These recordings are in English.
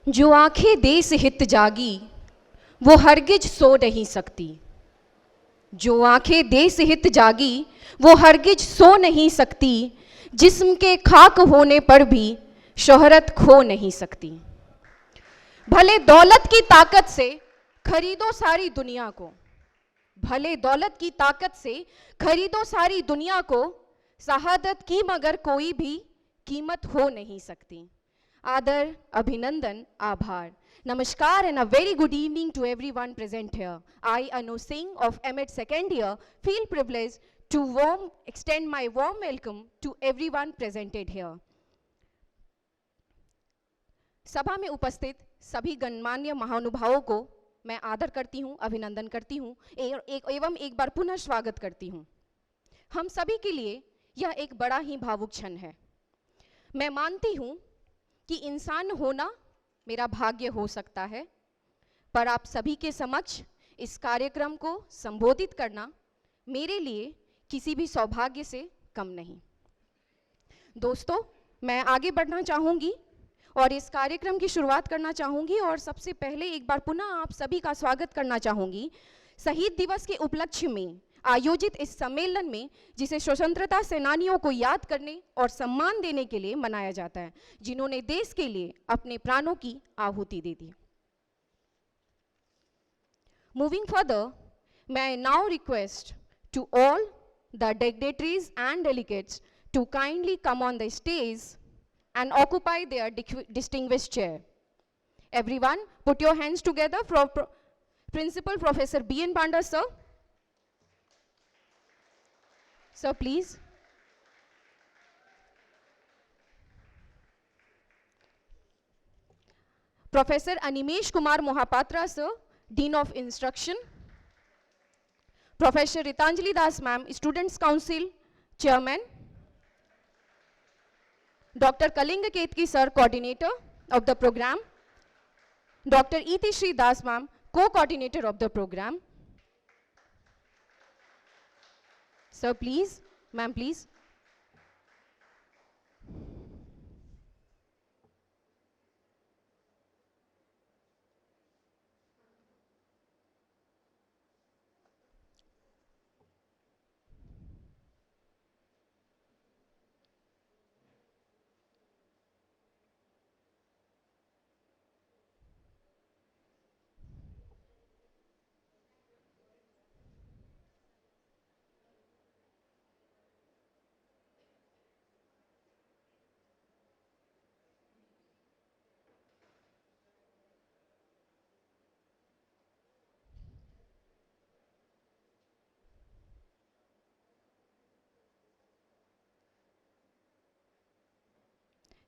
जो आंखें देश हित जागी वो हरगिज सो नहीं सकती। जो आंखें देश हित जागी वो हरगिज सो नहीं सकती। जिस्म के खाक होने पर भी शोहरत खो नहीं सकती। भले दौलत की ताकत से खरीदो सारी दुनिया को, भले दौलत की ताकत से खरीदो सारी दुनिया को, शहादत की मगर कोई भी कीमत हो नहीं सकती। आदर, अभिनंदन, आभार। Namaskar and a very good evening to everyone present here. I, Anu Singh of MEd second year, feel privileged to extend my warm welcome to everyone presented here. सभा में उपस्थित सभी गणमान्य महानुभावों को मैं आदर करती हूँ, अभिनंदन करती हूँ एवं एक बार पुनः स्वागत करती हूँ। हम सभी के लिए यह एक बड़ा ही भावुक क्षण है। मैं मानती हूँ कि इंसान होना मेरा भाग्य हो सकता है, पर आप सभी के समक्ष इस कार्यक्रम को संबोधित करना मेरे लिए किसी भी सौभाग्य से कम नहीं। दोस्तों, मैं आगे बढ़ना चाहूँगी और इस कार्यक्रम की शुरुआत करना चाहूँगी और सबसे पहले एक बार पुनः आप सभी का स्वागत करना चाहूँगी शहीद दिवस के उपलक्ष्य में आयोजित इस सम्मेलन में, जिसे स्वतंत्रता सेनानियों को याद करने और सम्मान देने के लिए मनाया जाता है, जिन्होंने देश के लिए अपने प्राणों की आहुति दे दी। Moving further, may I now request to all the dignitaries and delegates to kindly come on the stage and occupy their distinguished chair. Everyone, put your hands together for Principal Professor B.N. Panda, sir. Sir, please. Professor Animesh Kumar Mohapatra, sir, Dean of Instruction. Professor Ritanjali Das, ma'am, Students' Council Chairman. Dr. Kalinga Ketki, sir, Coordinator of the program. Dr. Iti Shri Das, ma'am, Co-Coordinator of the program. Sir, please. Ma'am, please.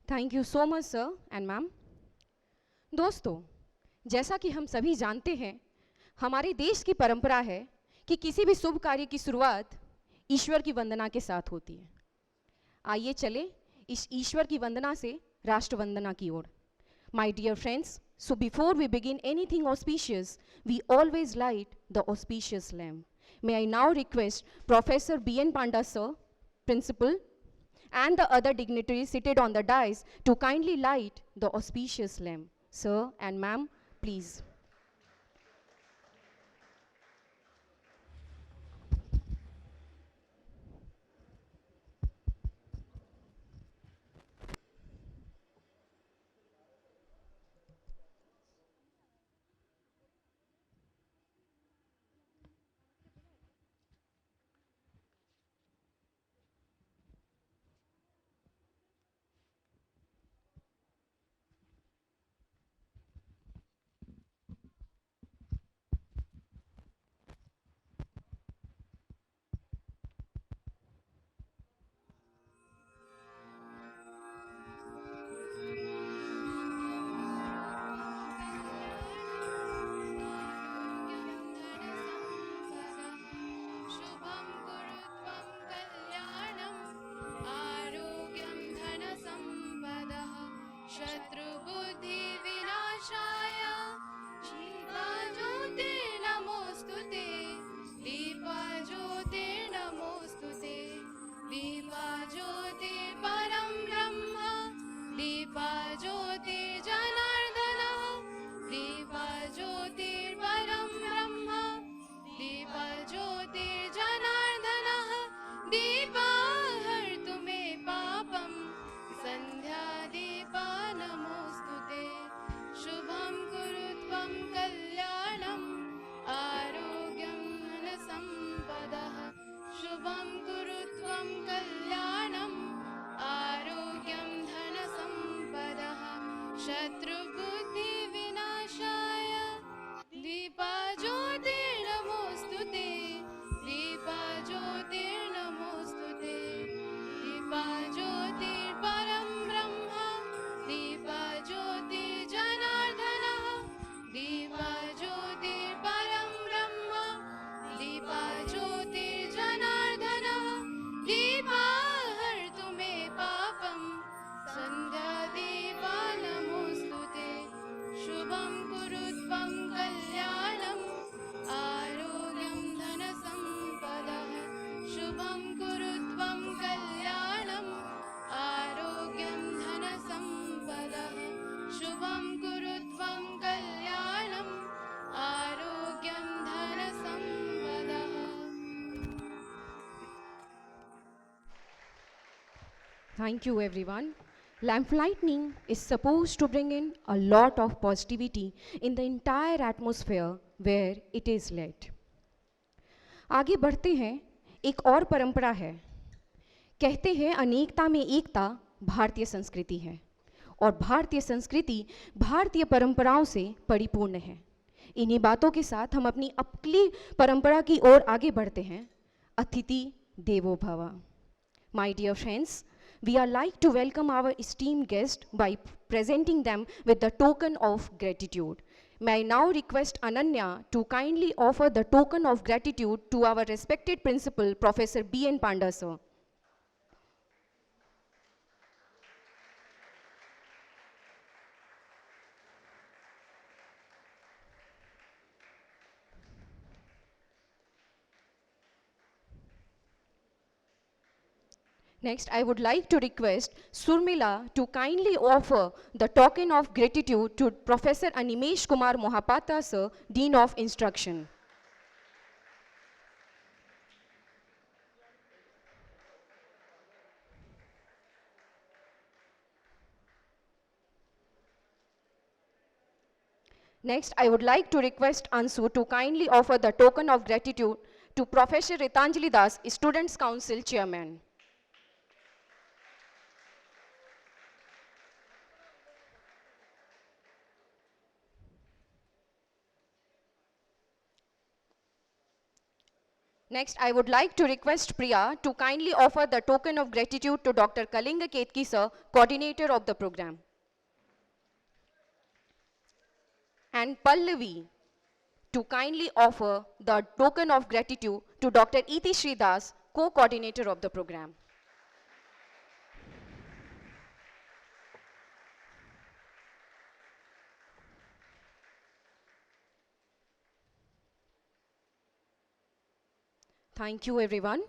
Thank you so much sir and ma'am. दोस्तों, जैसा कि हम सभी जानते हैं, हमारे देश की परंपरा है कि किसी भी शुभ कार्य की शुरुआत ईश्वर की वंदना के साथ होती है। आइए चले इस ईश्वर की वंदना से राष्ट्र वंदना की ओर। My dear friends, so before we begin anything auspicious, we always light the auspicious lamp. May I now request Professor B.N. Panda, sir, Principal, and the other dignitaries seated on the dais to kindly light the auspicious lamp. Sir and ma'am, please. दुर्बुद्धिविनाशाय दीपज्योतिर्नमोऽस्तु ते दीपज्योतिर्नमोऽस्तु ते दीपज्योतिर्परं ब्रह्म दीपज्योतिर्जनार्दनः दीपज्योतिर्परं ब्रह्म दीपज्योतिर्जनार्दनः दीपाहर्तु मे पापं सन्ध्यादीपा नमोऽस्तु ते शुभं कुरु त्वं कल्याणम् आरोग्यं धनसम्पदः शुभं कुरु त्वं कल्याणम् आरोग्यं धनसम्पदः शुभं कुरु त्वं कल्याणम् आरोग्यं धनसम्पदः. Thank you, everyone. Lamp lightning is supposed to bring in a lot of positivity in the entire atmosphere where it is lit. आगे बढ़ते हैं, एक और परंपरा है. कहते हैं अनेकता में एकता भारतीय संस्कृति है और भारतीय संस्कृति भारतीय परंपराओं से परिपूर्ण है. इन्हीं बातों के साथ हम अपनी अगली परंपरा की ओर आगे बढ़ते हैं. अतिथि देवो भव. My dear friends, we are like to welcome our esteemed guest by presenting them with the token of gratitude. May I now request Ananya to kindly offer the token of gratitude to our respected principal, Professor B.N. Panda, sir. Next, I would like to request Surmila to kindly offer the token of gratitude to Professor Animesh Kumar Mohapatra, sir, Dean of Instruction. Next, I would like to request Ansu to kindly offer the token of gratitude to Professor Ritanjali Das, Students' Council Chairman. Next, I would like to request Priya to kindly offer the token of gratitude to Dr. Kalinga Ketki, sir, coordinator of the program. And Pallavi to kindly offer the token of gratitude to Dr. Iti Sridas, co-coordinator of the program. Thank you, everyone.